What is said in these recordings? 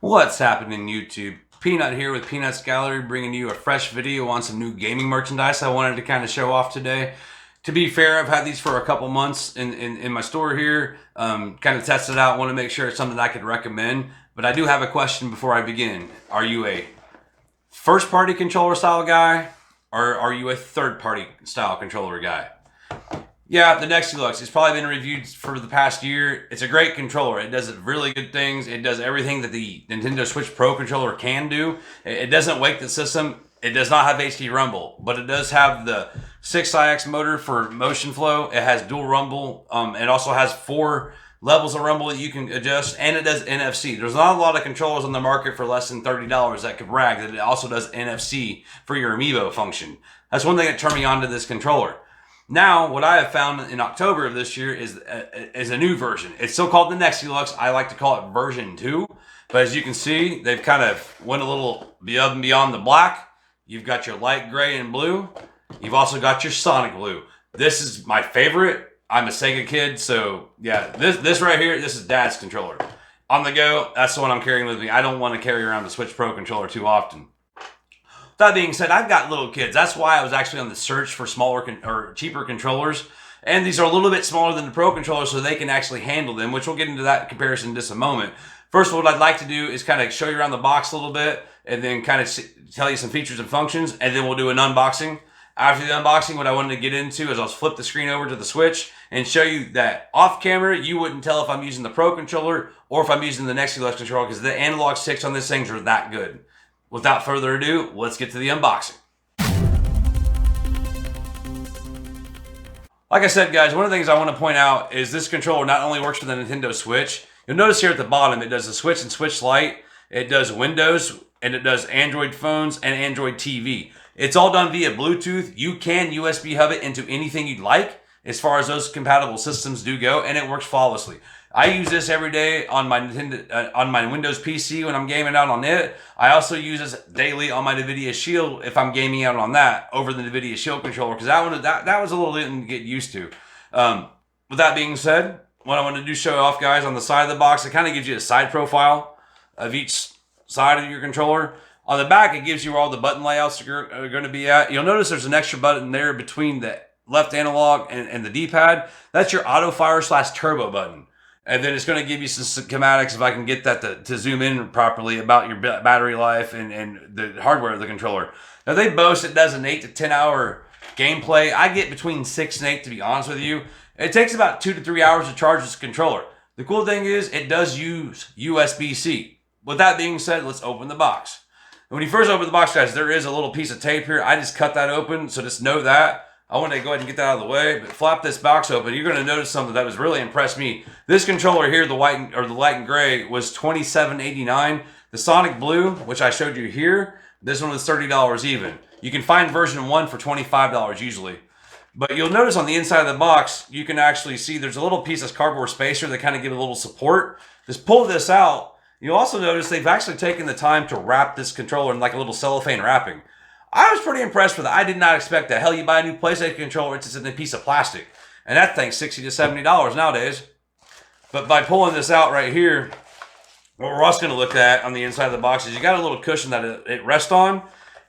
What's happening, YouTube? Peanut here with Peanut's Gallery, bringing you a fresh video on some new gaming merchandise I wanted to kind of show off today. To be fair, I've had these for a couple months in my store here, kind of tested out, want to make sure it's something I could recommend. But I do have a question before I begin. Are you a first-party controller style guy, or are you a third-party style controller guy? Yeah, the Next Deluxe. It's probably been reviewed for the past year. It's a great controller. It does really good things. It does everything that the Nintendo Switch Pro controller can do. It doesn't wake the system. It does not have HD rumble, but it does have the 6IX motor for motion flow. It has dual rumble. It also has 4 levels of rumble that you can adjust, and it does NFC. There's not a lot of controllers on the market for less than $30 that could brag that it also does NFC for your amiibo function. That's one thing that turned me on to this controller. Now, what I have found in October of this year is a new version. It's still called the Next Deluxe. I like to call it version 2. But as you can see, they've kind of went a little above and beyond the black. You've got your light gray and blue. You've also got your Sonic blue. This is my favorite. I'm a Sega kid, so yeah, this right here, this is Dad's controller. On the go, that's the one I'm carrying with me. I don't want to carry around the Switch Pro controller too often. That being said, I've got little kids. That's why I was actually on the search for smaller or cheaper controllers. And these are a little bit smaller than the Pro controller, so they can actually handle them, which we'll get into that comparison in just a moment. First, what I'd like to do is kind of show you around the box a little bit, and then kind of tell you some features and functions, and then we'll do an unboxing. After the unboxing, what I wanted to get into is I'll flip the screen over to the Switch and show you that off camera, you wouldn't tell if I'm using the Pro controller or if I'm using the Next Deluxe controller, because the analog sticks on these things are that good. Without further ado, let's get to the unboxing. Like I said, guys, one of the things I want to point out is this controller not only works for the Nintendo Switch. You'll notice here at the bottom, it does the Switch and Switch Lite. It does Windows, and it does Android phones and Android TV. It's all done via Bluetooth. You can USB hub it into anything you'd like as far as those compatible systems do go, and it works flawlessly. I use this every day on my on my Windows PC when I'm gaming out on it. I also use this daily on my NVIDIA Shield if I'm gaming out on that over the NVIDIA Shield controller, because that was a little bit to get used to. With that being said, what I want to do show off, guys, on the side of the box, it kind of gives you a side profile of each side of your controller. On the back, it gives you where all the button layouts are going to be at. You'll notice there's an extra button there between the left analog and the D-pad. That's your auto fire / turbo button. And then it's going to give you some schematics, if I can get that to zoom in properly, about your battery life and the hardware of the controller. Now, they boast it does an 8 to 10 hour gameplay. I get between 6 and 8, to be honest with you. It takes about 2 to 3 hours to charge this controller. The cool thing is it does use USB-C. With that being said, let's open the box. And when you first open the box, guys, there is a little piece of tape here. I just cut that open, so just know that. I want to go ahead and get that out of the way, but flap this box open. You're going to notice something that was really impressed me. This controller here, the light and gray, was $27.89. The Sonic Blue, which I showed you here, this one was $30 even. You can find version 1 for $25 usually. But you'll notice on the inside of the box, you can actually see there's a little piece of cardboard spacer that kind of give a little support. Just pull this out. You'll also notice they've actually taken the time to wrap this controller in like a little cellophane wrapping. I was pretty impressed with it. I did not expect that. Hell, you buy a new PlayStation controller, it's just in a piece of plastic. And that thing's $60 to $70 nowadays. But by pulling this out right here, what we're also going to look at on the inside of the box is you got a little cushion that it rests on.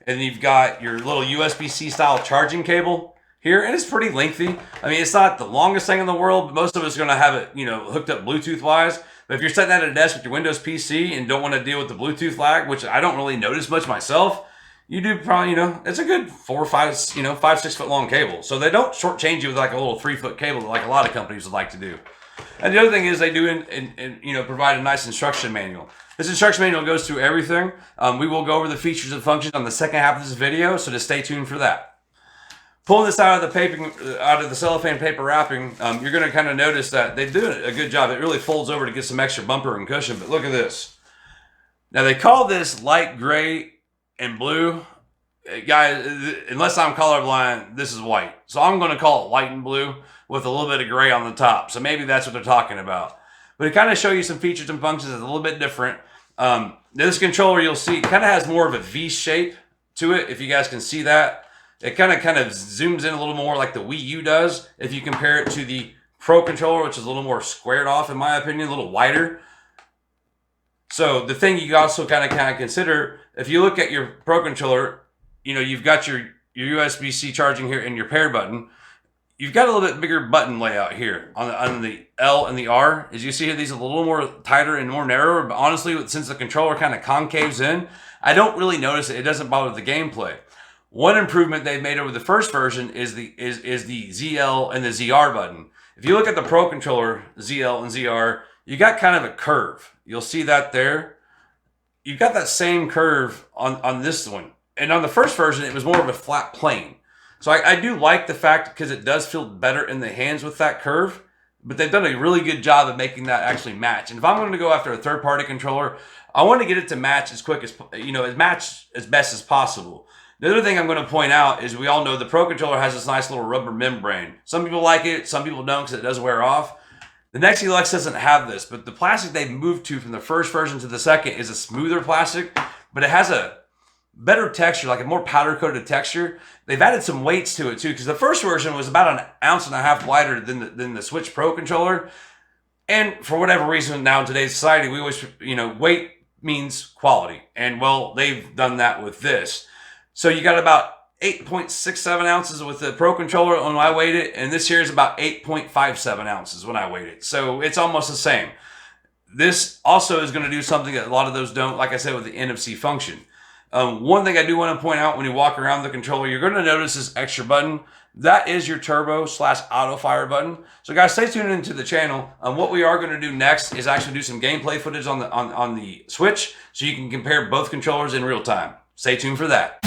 And you've got your little USB-C style charging cable here. And it's pretty lengthy. I mean, it's not the longest thing in the world, but most of us are going to have it, hooked up Bluetooth-wise. But if you're sitting at a desk with your Windows PC and don't want to deal with the Bluetooth lag, which I don't really notice much myself, you do probably, it's a good 4 or 5, 5-6 foot long cable. So they don't shortchange you with like a little 3-foot cable like a lot of companies would like to do. And the other thing is they do provide a nice instruction manual. This instruction manual goes through everything. We will go over the features and functions on the second half of this video, so just stay tuned for that. Pulling this out of the cellophane paper wrapping, you're going to kind of notice that they do a good job. It really folds over to get some extra bumper and cushion, but look at this. Now they call this light gray and blue. Guys, unless I'm colorblind, this is white. So I'm going to call it light and blue with a little bit of gray on the top. So maybe that's what they're talking about. But to kind of show you some features and functions that's a little bit different. This controller, you'll see, kind of has more of a V shape to it, if you guys can see that. It kind of zooms in a little more like the Wii U does if you compare it to the, Pro controller, which is a little more squared off, in my opinion, a little wider. So the thing you also kind of consider, if you look at your Pro Controller, you know, you've got your USB-C charging here and your pair button. You've got a little bit bigger button layout here on the L and the R. As you see here, these are a little more tighter and more narrower, but honestly, since the controller kind of concaves in, I don't really notice it. It doesn't bother the gameplay. One improvement they've made over the first version is the ZL and the ZR button. If you look at the Pro Controller, ZL and ZR, you got kind of a curve. You'll see that there. You've got that same curve on this one. And on the first version, it was more of a flat plane. So I do like the fact, because it does feel better in the hands with that curve, but they've done a really good job of making that actually match. And if I'm going to go after a third-party controller, I want to get it to match as quick as, you know, match as best as possible. The other thing I'm going to point out is we all know the Pro Controller has this nice little rubber membrane. Some people like it, some people don't because it does wear off. The Next Deluxe doesn't have this, but the plastic they've moved to from the first version to the second is a smoother plastic, but it has a better texture, like a more powder coated texture. They've added some weights to it too, because the first version was about 1.5 ounces lighter than the Switch Pro Controller. And for whatever reason, now in today's society, we always, you know, weight means quality. And well, they've done that with this. So you got about 8.67 ounces with the Pro Controller when I weighed it, and this here is about 8.57 ounces when I weighed it. So it's almost the same. This also is going to do something that a lot of those don't, like I said, with the NFC function. One thing I do want to point out when you walk around the controller, you're going to notice this extra button. That is your turbo/auto fire button. So guys, stay tuned into the channel. What we are going to do next is actually do some gameplay footage on the Switch, so you can compare both controllers in real time. Stay tuned for that.